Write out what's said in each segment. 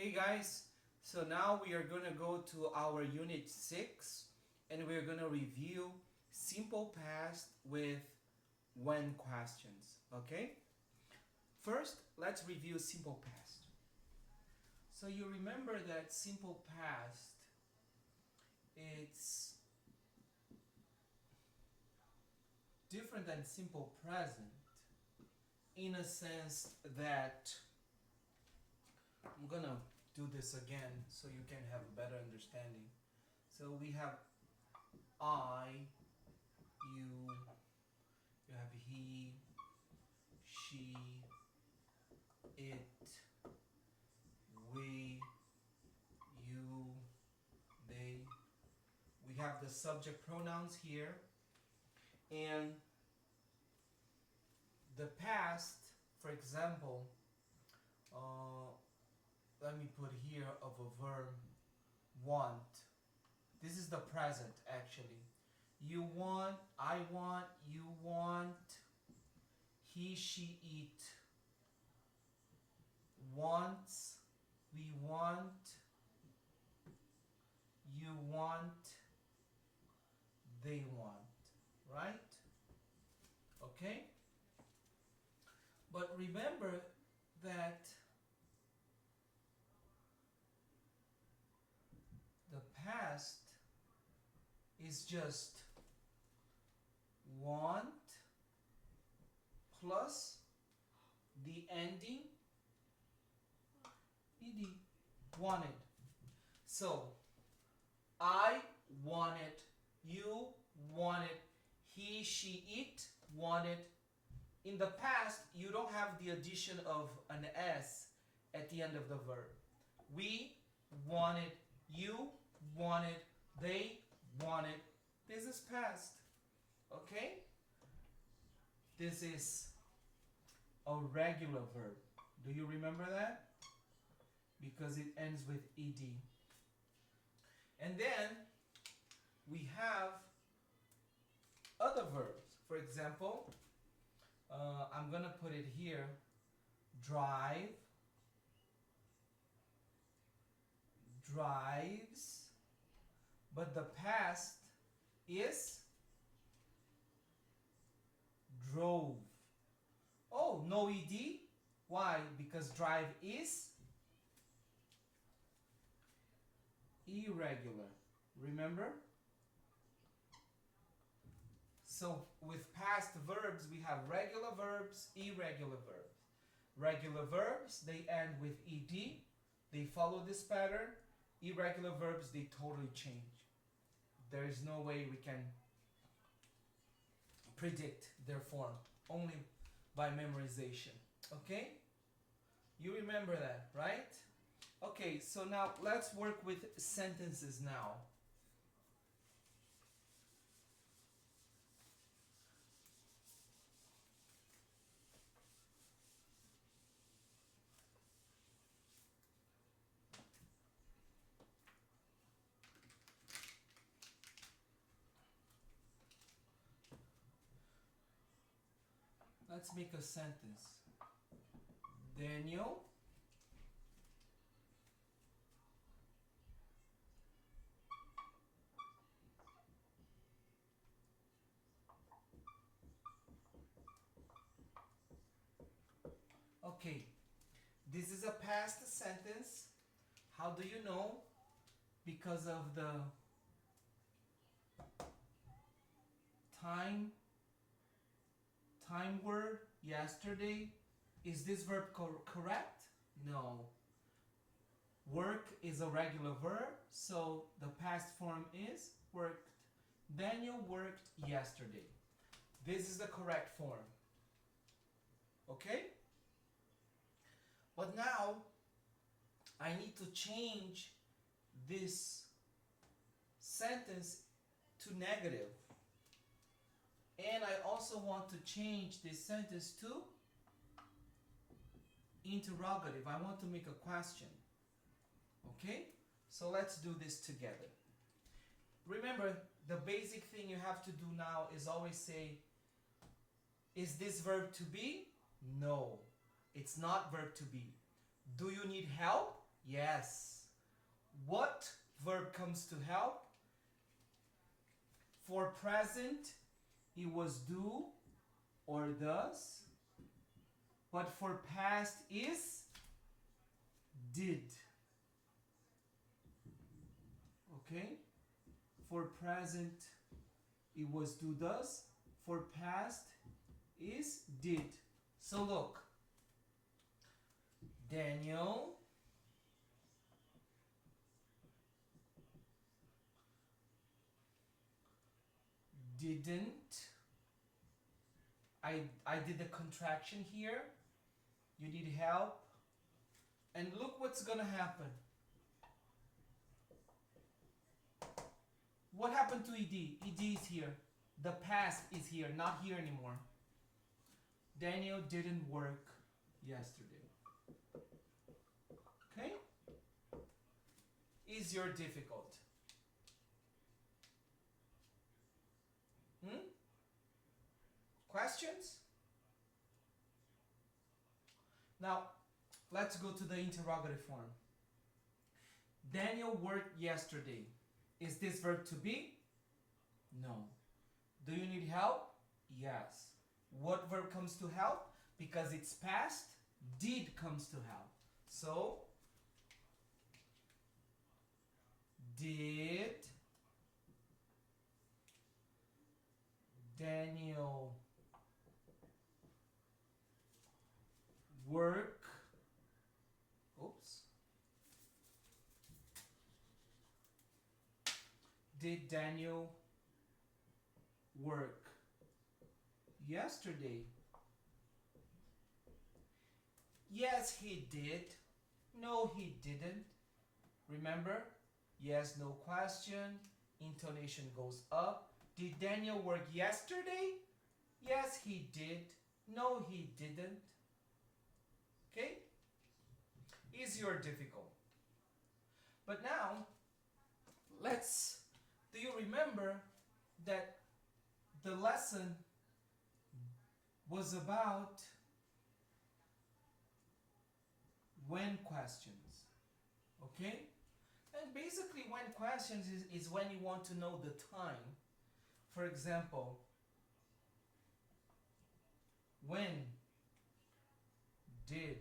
Hey guys, so now we are going to go to our unit 6 and we're going to review simple past with when questions, okay? First, let's review simple past. So you remember that simple past, it's different than simple present in a sense that I'm gonna do this again so you can have a better understanding. So we have I, you have he, she, it, we, you, they. We have the subject pronouns here, and the past, for example, let me put here of a verb, want. This is the present actually. You want, I want, you want, he, she, it, wants, we want, you want, they want, right? Okay? But remember that the past is just want plus the ending ed, wanted. So I wanted, you wanted, he, she, it wanted. In the past, you don't have the addition of an s at the end of the verb. We wanted, you wanted, they wanted. This is past. Okay? This is a regular verb. Do you remember that? Because it ends with ed. And then we have other verbs. For example, I'm gonna put it here. Drive, drives, but the past is drove. Oh, no ed. Why? Because drive is irregular. Remember? So with past verbs, we have regular verbs, irregular verbs. Regular verbs, they end with ed. They follow this pattern. Irregular verbs, they totally change. There is no way we can predict their form, only by memorization. Okay? You remember that, right? Okay, so now let's work with sentences now. Let's make a sentence. Daniel Okay, this is a past sentence. How do you know? Because of the time word, yesterday. Is this verb correct? No. Work is a regular verb, so the past form is worked. Daniel worked yesterday. This is the correct form. Okay? But now, I need to change this sentence to negative. And I also want to change this sentence to interrogative. I want to make a question. Okay? So let's do this together. Remember, the basic thing you have to do now is always say, is this verb to be? No, it's not verb to be. Do you need help? Yes. What verb comes to help? For present, it was do or does. But for past is did. Okay? For present, it was do, does. For past is did. So look. Daniel didn't. I did the contraction here. You need help. And look what's gonna happen. What happened to ed? Ed is here. The past is here, not here anymore. Daniel didn't work yesterday. Okay? Easy or difficult? Questions? Now, let's go to the interrogative form. Daniel worked yesterday. Is this verb to be? No. Do you need help? Yes. What verb comes to help? Because it's past, did comes to help. So, did Daniel work? Oops. Did Daniel work yesterday? Yes, he did. No, he didn't. Remember? Yes, no question. Intonation goes up. Did Daniel work yesterday? Yes, he did. No, he didn't. Okay? Easy or difficult? But now, do you remember that the lesson was about when questions? Okay? And basically when questions is when you want to know the time. For example, when did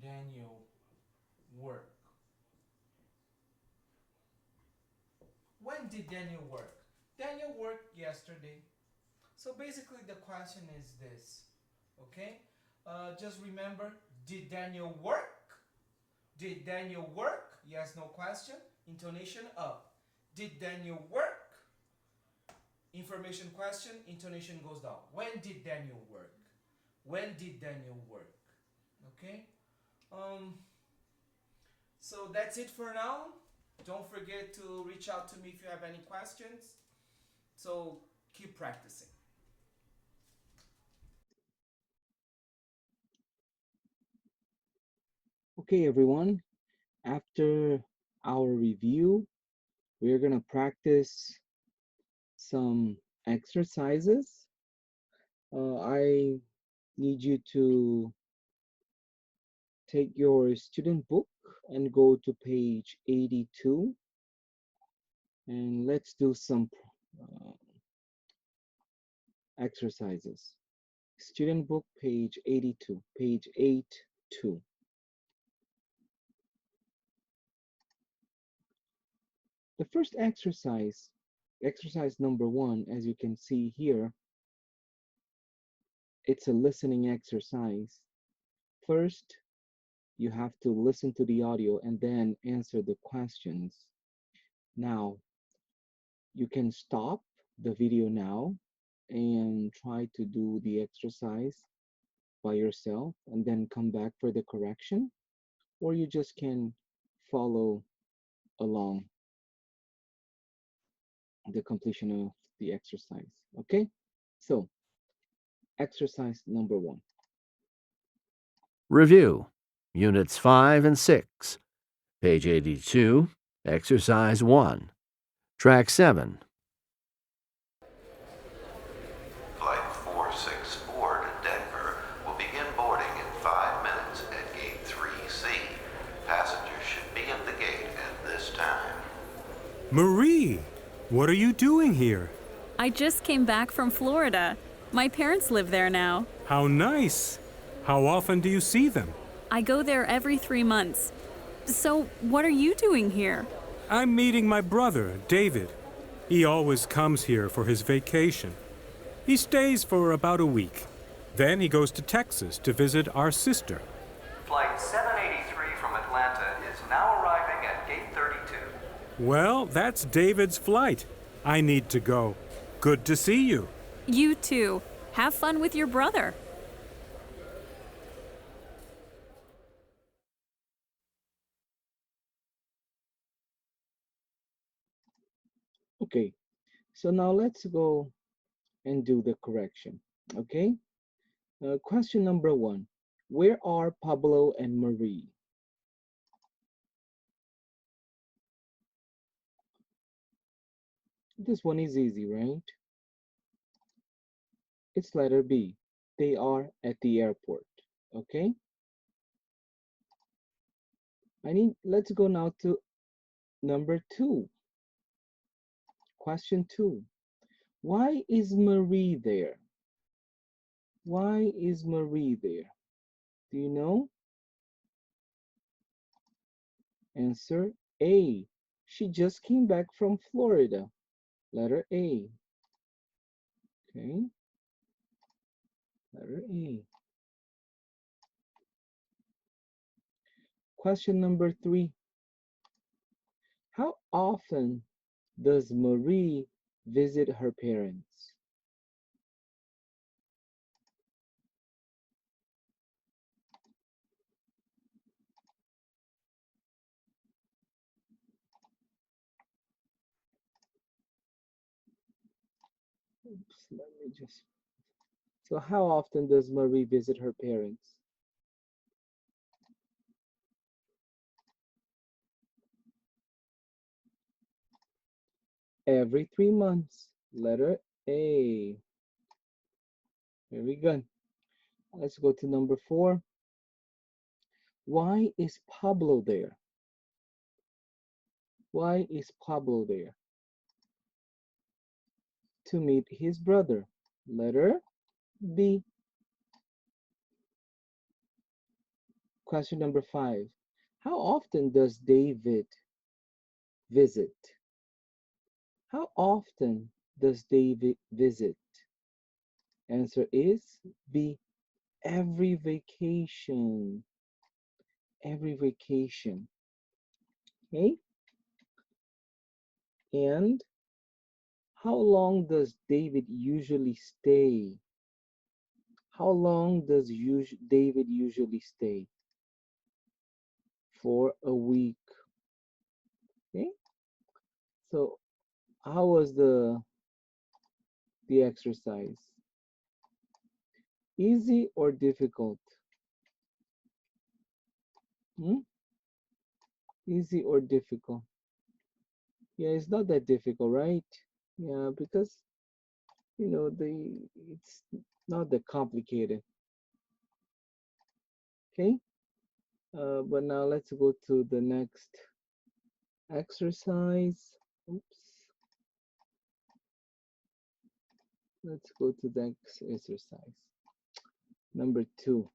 Daniel work? When did Daniel work? Daniel worked yesterday. So basically the question is this, okay? Just remember, did Daniel work? Did Daniel work? Yes, no question. Intonation up. Did Daniel work? Information question, intonation goes down. When did Daniel work? When did Daniel work? Okay? So that's it for now. Don't forget to reach out to me if you have any questions. So keep practicing. Okay, everyone. After our review, we're going to practice some exercises. I need you to take your student book and go to page 82. And let's do some exercises. Student book, page 82, page 82. The first exercise number 1, as you can see here, it's a listening exercise. First, you have to listen to the audio and then answer the questions. Now, you can stop the video now and try to do the exercise by yourself and then come back for the correction, or you just can follow along the completion of the exercise. Okay, so exercise number 1. Review, Units 5 and 6, page 82, Exercise 1, Track 7. Flight 464 to Denver will Marie, what are you doing here? I just came back from Florida. My parents live there now. How nice. How often do you see them? I go there every 3 months. So, what are you doing here? I'm meeting my brother, David. He always comes here for his vacation. He stays for about a week. Then he goes to Texas to visit our sister. Flight 783 from Atlanta is now arriving at Gate 32. Well, that's David's flight. I need to go. Good to see you. You too. Have fun with your brother. Okay, so now let's go and do the correction. Okay, question number 1. Where are Pablo and Marie? This one is easy, right? It's letter B. They are at the airport. Okay, let's go now to number 2. Question 2. Why is Marie there? Why is Marie there? Do you know? Answer A. She just came back from Florida. Letter A. Okay. Letter A. Question number 3. How often does Marie visit her parents? Oops, let me just. So how often does Marie visit her parents? Every 3 months. Letter A. Very good. Let's go to number 4. Why is Pablo there? Why is Pablo there? To meet his brother. Letter B. Question number 5. How often does David visit? How often does David visit? Answer is B. Every vacation. Every vacation. Okay? And how long does David usually stay? How long does David usually stay? For a week. Okay? So how was the exercise? Easy or difficult? Easy or difficult? Yeah, it's not that difficult, right? Yeah, because it's not that complicated. Okay, but now let's go to the next exercise. Oops. Let's go to the next exercise. Number 2.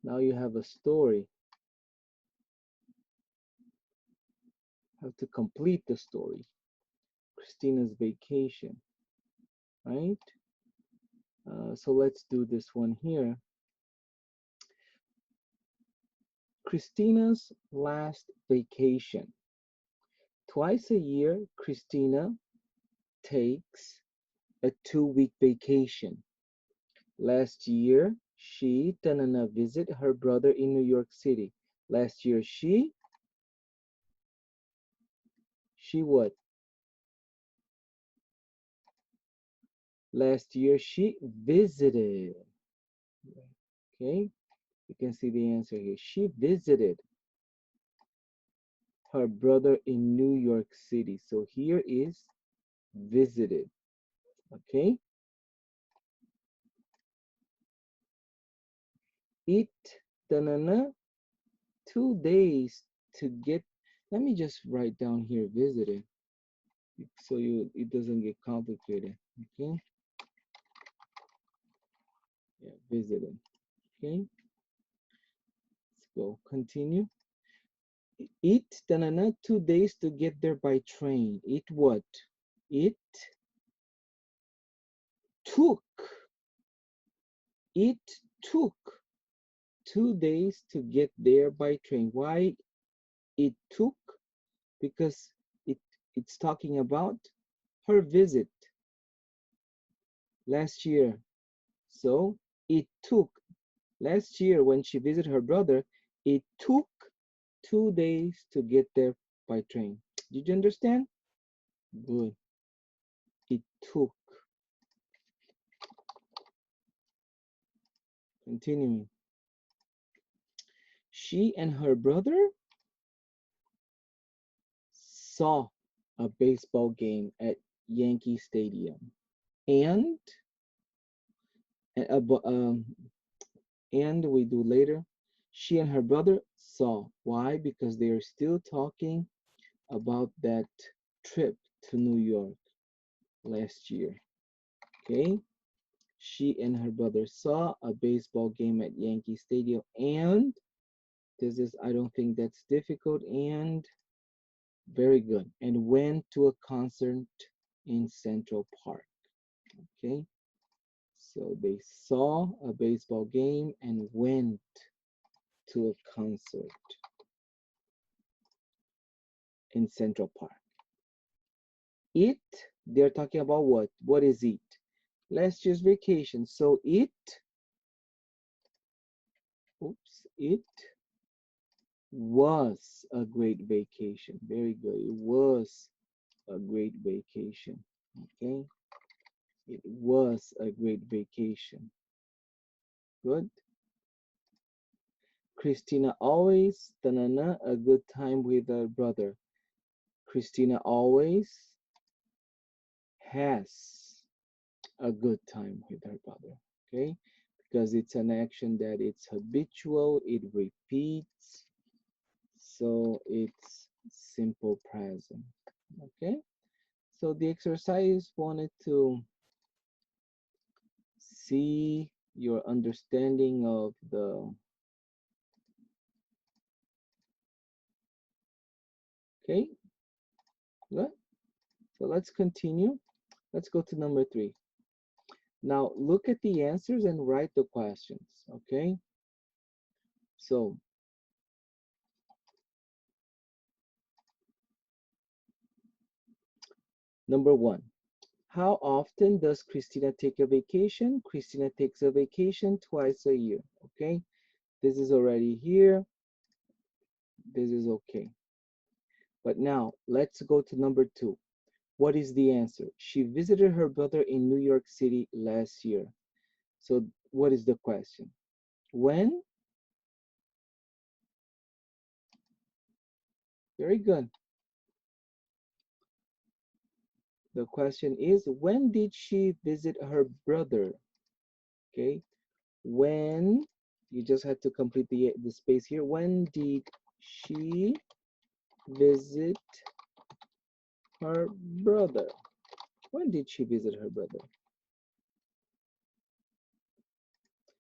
Now you have a story. Have to complete the story. Christina's vacation, right? So let's do this one here. Christina's last vacation. Twice a year, Christina takes a 2-week vacation. Last year, she visit her brother in New York City. Last year, she what? Last year, she visited. Okay, you can see the answer here. She visited her brother in New York City. So here is visited. Okay. It 2 days to get Let me just write down here visited so it doesn't get complicated. Okay. Yeah, visited. Okay. Let's go. Continue. It 2 days to get there by train. It what? It took. It took 2 days to get there by train. Why it took? Because it's talking about her visit last year. So it took last year when she visited her brother, it took 2 days to get there by train. Did you understand? Good. It took. Continuing. She and her brother saw a baseball game at Yankee Stadium. And uh, um, and we do later. She and her brother saw. Why? Because they are still talking about that trip to New York last year. Okay. She and her brother saw a baseball game at Yankee Stadium, and this is, I don't think that's difficult, and very good. And went to a concert in Central Park. Okay. So they saw a baseball game and went to a concert in Central Park. It, they're talking about what? What is it? Last year's vacation. So it, it was a great vacation. Very good. It was a great vacation. Okay. It was a great vacation. Good. Christina always, a good time with her brother. Christina always has a good time with her brother. Okay. Because it's an action that it's habitual, it repeats, so it's simple present. Okay, so the exercise wanted to see your understanding of the, okay, good. So let's continue. Let's go to number 3. Now look at the answers and write the questions. Okay, so number 1, how often does Christina take a vacation? Christina takes a vacation twice a year. Okay, this is already here. This is okay. But now let's go to number 2. What is the answer? She visited her brother in New York City last year. So what is the question? When? Very good. The question is, when did she visit her brother? Okay. When, you just had to complete the space here. When did she visit her brother? When did she visit her brother?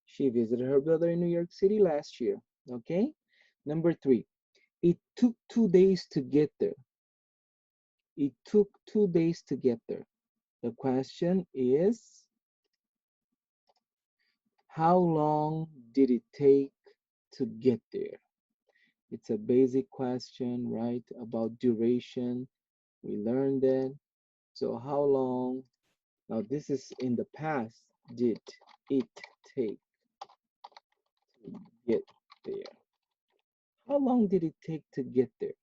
She visited her brother in New York City last year. Okay. Number 3, it took 2 days to get there. It took 2 days to get there. The question is, how long did it take to get there? It's a basic question, right? About duration. We learned that. So how long? Now this is in the past. Did it take to get there? How long did it take to get there?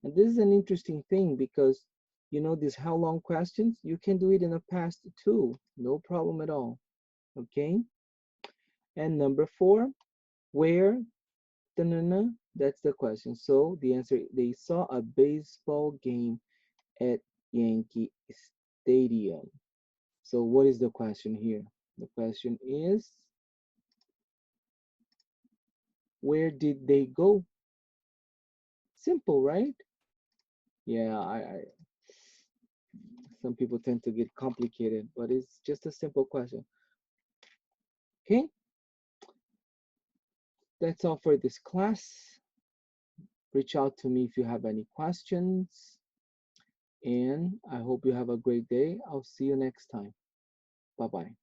And this is an interesting thing because, you know, these how long questions, you can do it in the past too. No problem at all. Okay. And number 4, where? That's the question. So the answer, they saw a baseball game at Yankee Stadium. So what is the question here? The question is, where did they go? Simple, right? Yeah, some people tend to get complicated, but it's just a simple question. Okay, that's all for this class. Reach out to me if you have any questions, and I hope you have a great day. I'll see you next time. Bye-bye.